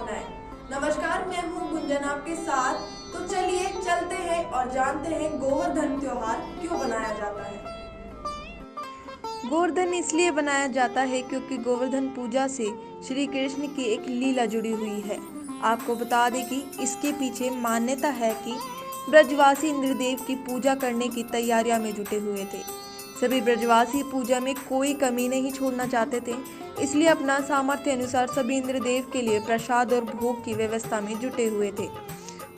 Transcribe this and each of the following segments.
शुभकामनाएं। नमस्कार, मैं हूं गुंजन आपके साथ। तो चलिए चलते हैं और जानते हैं गोवर्धन त्योहार क्यों बनाया जाता है। गोवर्धन इसलिए बनाया जाता है क्योंकि गोवर्धन पूजा से श्री कृष्ण की एक लीला जुड़ी हुई है। आपको बता दें कि इसके पीछे मान्यता है कि ब्रजवासी इंद्रदेव की पूजा करने की तैयारियां में जुटे हुए थे। सभी ब्रजवासी पूजा में कोई कमी नहीं छोड़ना चाहते थे, इसलिए अपना सामर्थ्य अनुसार सभी इंद्रदेव के लिए प्रसाद और भोग की व्यवस्था में जुटे हुए थे।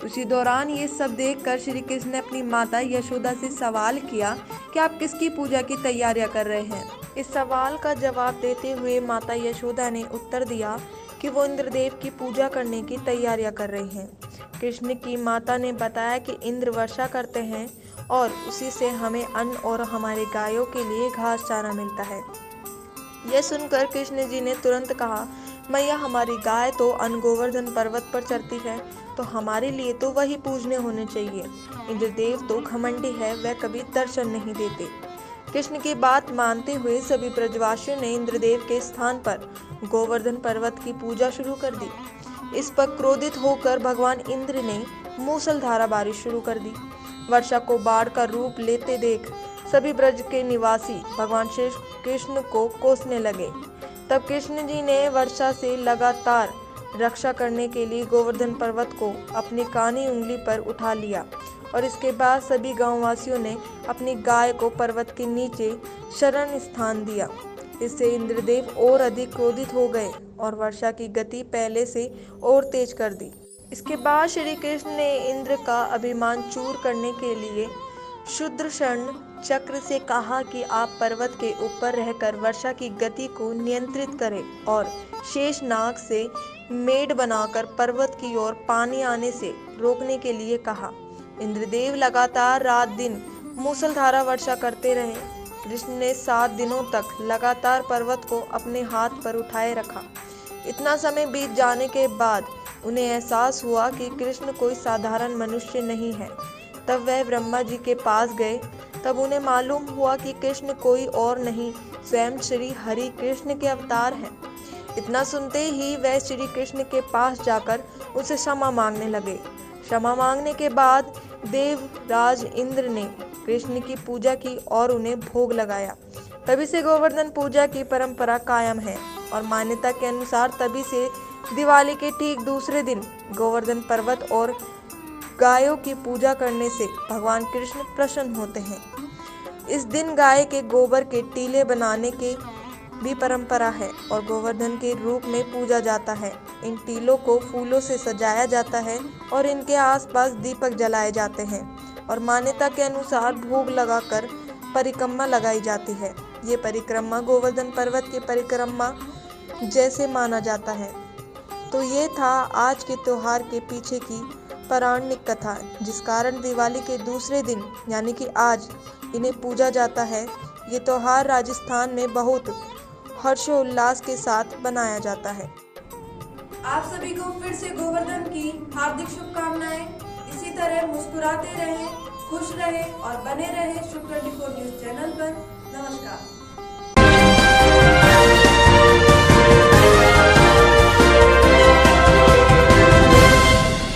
उसी दौरान ये सब देखकर श्री कृष्ण ने अपनी माता यशोदा से सवाल किया कि आप किसकी पूजा की तैयारियां कर रहे हैं। इस सवाल का जवाब देते हुए माता यशोदा ने उत्तर दिया कि वो इंद्रदेव की पूजा करने की तैयारियां कर रही हैं। कृष्ण की माता ने बताया कि इंद्र वर्षा करते हैं और उसी से हमें अन्न और हमारे गायों के लिए घास चारा मिलता है। यह सुनकर कृष्ण जी ने तुरंत कहा, मैया हमारी गाय तो अन्न गोवर्धन पर्वत पर चरती है, तो हमारे लिए तो वही पूजने होने चाहिए। इंद्रदेव तो घमंडी है, वह कभी दर्शन नहीं देते। कृष्ण की बात मानते हुए सभी ब्रजवासियों ने इंद्रदेव के स्थान पर गोवर्धन पर्वत की पूजा शुरू कर दी। इस पर क्रोधित होकर भगवान इंद्र ने मूसलधारा बारिश शुरू कर दी। वर्षा को बाढ़ का रूप लेते देख सभी ब्रज के निवासी भगवान श्री कृष्ण को कोसने लगे। तब कृष्ण जी ने वर्षा से लगातार रक्षा करने के लिए गोवर्धन पर्वत को अपनी कानी उंगली पर उठा लिया और इसके बाद सभी गांववासियों ने अपनी गाय को पर्वत के नीचे शरण स्थान दिया। इससे इंद्रदेव और अधिक क्रोधित हो गए और वर्षा की गति पहले से और तेज कर दी। इसके बाद श्री कृष्ण ने इंद्र का अभिमान चूर करने के लिए शूद्रशर्ण चक्र से कहा कि आप पर्वत के ऊपर रहकर वर्षा की गति को नियंत्रित करें और शेषनाग से मेढ़ बनाकर पर्वत की ओर पानी आने से रोकने के लिए कहा। इंद्रदेव लगातार रात दिन मूसलधारा वर्षा करते रहे। कृष्ण ने 7 दिनों तक लगातार पर्वत को अपने हाथ पर उठाए रखा। इतना समय बीत जाने के बाद उन्हें एहसास हुआ कि कृष्ण कोई साधारण मनुष्य नहीं है। तब वह ब्रह्मा जी के पास गए। तब उन्हें मालूम हुआ कि कृष्ण कोई और नहीं, स्वयं श्री हरि कृष्ण के अवतार हैं। इतना सुनते ही वह श्री कृष्ण के पास जाकर उनसे क्षमा मांगने लगे। क्षमा मांगने के बाद देवराज इंद्र ने कृष्ण की पूजा की और उन्हें भोग लगाया। तभी से गोवर्धन पूजा की परंपरा कायम है और मान्यता के अनुसार तभी से दिवाली के ठीक दूसरे दिन गोवर्धन पर्वत और गायों की पूजा करने से भगवान कृष्ण प्रसन्न होते हैं। इस दिन गाय के गोबर के टीले बनाने की भी परंपरा है और गोवर्धन के रूप में पूजा जाता है। इन टीलों को फूलों से सजाया जाता है और इनके आसपास दीपक जलाए जाते हैं और मान्यता के अनुसार भोग लगाकर परिक्रमा लगाई जाती है। ये परिक्रमा गोवर्धन पर्वत की परिक्रमा जैसे माना जाता है। तो ये था आज के त्योहार के पीछे की पौराणिक कथा, जिस कारण दिवाली के दूसरे दिन यानी कि आज इन्हें पूजा जाता है। ये त्योहार राजस्थान में बहुत हर्षोल्लास के साथ मनाया जाता है। आप सभी को फिर से गोवर्धन की हार्दिक शुभकामनाएं। इसी तरह मुस्कुराते रहें, खुश रहें और बने रहें शुभ 24 न्यूज चैनल पर। नमस्कार।